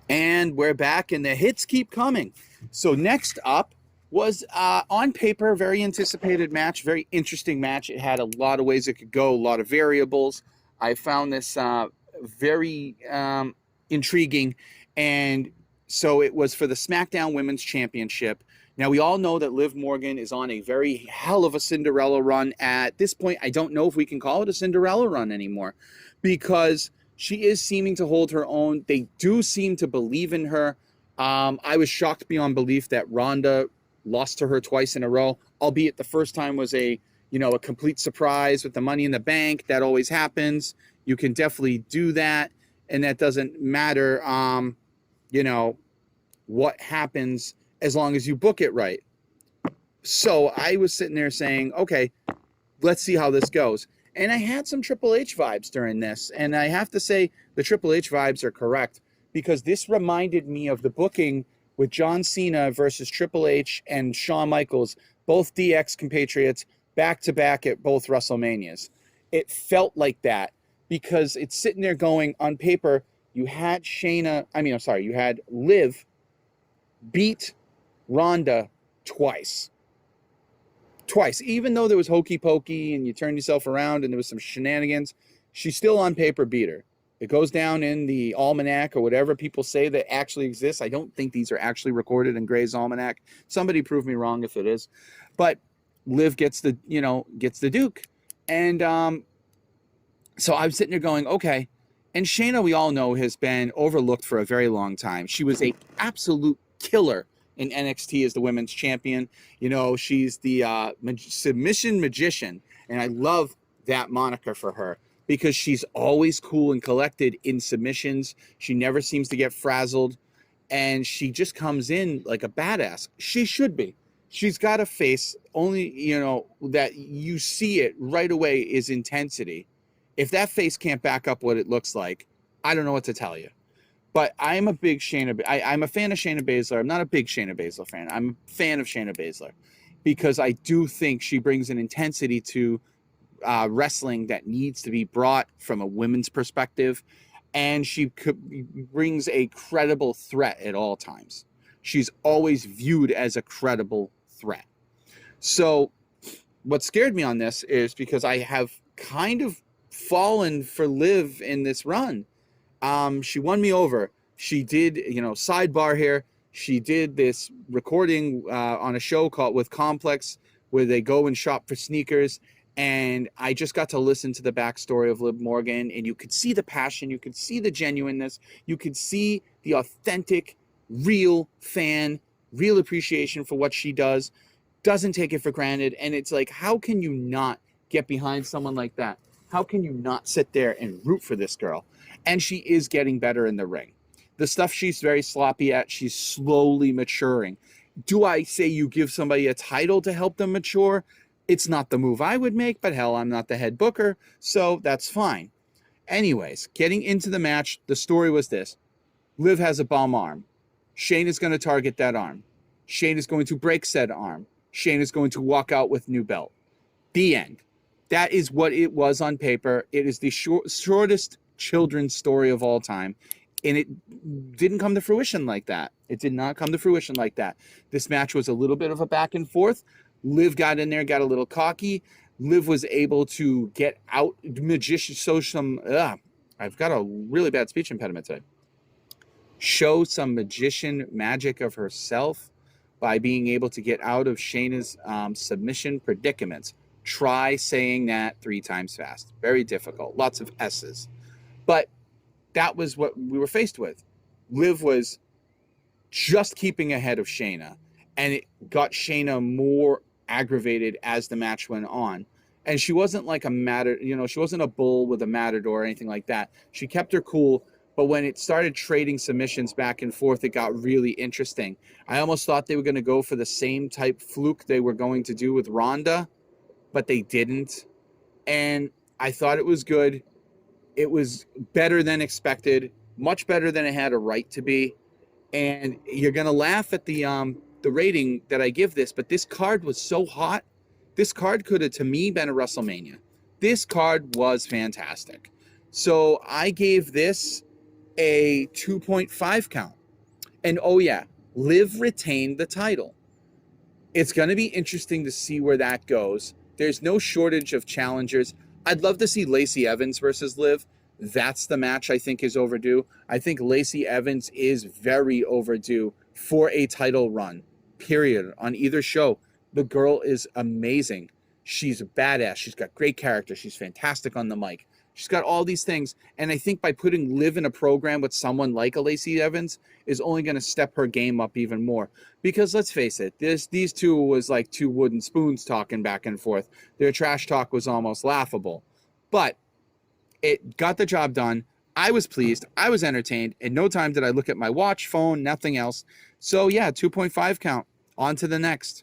And we're back, and the hits keep coming. So next up was, on paper, a very anticipated match, very interesting match. It had a lot of ways it could go, a lot of variables. I found this very intriguing. And so it was for the SmackDown Women's Championship. Now, we all know that Liv Morgan is on a very hell of a Cinderella run. At this point, I don't know if we can call it a Cinderella run anymore, because she is seeming to hold her own. They do seem to believe in her. I was shocked beyond belief that Ronda lost to her twice in a row, albeit the first time was a complete surprise with the Money in the Bank. That always happens. You can definitely do that, and that doesn't matter, what happens as long as you book it right. So I was sitting there saying, okay, let's see how this goes. And I had some Triple H vibes during this. And I have to say the Triple H vibes are correct, because this reminded me of the booking with John Cena versus Triple H and Shawn Michaels, both DX compatriots, back-to-back at both WrestleManias. It felt like that, because it's sitting there going, on paper, you had Liv beat Ronda twice, even though there was hokey pokey and you turned yourself around and there was some shenanigans. She still on paper beat her. It goes down in the almanac or whatever people say that actually exists. I don't think these are actually recorded in Gray's almanac. Somebody prove me wrong if it is. But Liv gets the Duke. And so I'm sitting there going, okay. And Shayna, we all know, has been overlooked for a very long time. She was a absolute killer in NXT as the women's champion. She's the submission magician, and I love that moniker for her, because she's always cool and collected in submissions. She never seems to get frazzled, and she just comes in like a badass. She should be. She's got a face, only, that you see it right away is intensity. If that face can't back up what it looks like, I don't know what to tell you. But I'm a big I'm a fan of Shayna Baszler. I'm not a big Shayna Baszler fan. I'm a fan of Shayna Baszler, because I do think she brings an intensity to wrestling that needs to be brought from a women's perspective. And she brings a credible threat at all times. She's always viewed as a credible threat. So what scared me on this is because I have kind of fallen for Liv in this run. She won me over. She did, sidebar here. She did this recording on a show called with Complex, where they go and shop for sneakers. And I just got to listen to the backstory of Liv Morgan, and you could see the passion, you could see the genuineness, you could see the authentic, real fan, real appreciation for what she does, doesn't take it for granted. And it's like, how can you not get behind someone like that? How can you not sit there and root for this girl? And she is getting better in the ring. The stuff she's very sloppy at, she's slowly maturing. Do I say you give somebody a title to help them mature? It's not the move I would make, but hell, I'm not the head booker, so that's fine. Anyways, getting into the match, the story was this. Liv has a bomb arm. Shayna's going to target that arm. Shayna's going to break said arm. Shayna's going to walk out with new belt. The end. That is what it was on paper. It is the shortest children's story of all time. And it didn't come to fruition like that. It did not come to fruition like that. This match was a little bit of a back and forth. Liv got in there, got a little cocky. Liv was able to get out magician, I've got a really bad speech impediment today. Show some magician magic of herself by being able to get out of Shayna's submission predicaments. Try saying that 3 times fast. Very difficult. Lots of S's. But that was what we were faced with. Liv was just keeping ahead of Shayna, and it got Shayna more aggravated as the match went on. And she wasn't like she wasn't a bull with a matador or anything like that. She kept her cool, but when it started trading submissions back and forth, it got really interesting. I almost thought they were going to go for the same type fluke they were going to do with Ronda, but they didn't. And I thought it was good. It was better than expected, much better than it had a right to be. And you're going to laugh at the rating that I give this, but this card was so hot. This card could have, to me, been a WrestleMania. This card was fantastic. So I gave this a 2.5 count. And oh yeah, Liv retained the title. It's going to be interesting to see where that goes. There's no shortage of challengers. I'd love to see Lacey Evans versus Liv. That's the match I think is overdue. I think Lacey Evans is very overdue for a title run, period, on either show. The girl is amazing. She's a badass. She's got great character. She's fantastic on the mic. She's got all these things. And I think by putting Liv in a program with someone like a Lacey Evans is only going to step her game up even more. Because let's face it, these two was like two wooden spoons talking back and forth. Their trash talk was almost laughable. But it got the job done. I was pleased. I was entertained. In no time did I look at my watch, phone, nothing else. So yeah, 2.5 count. On to the next.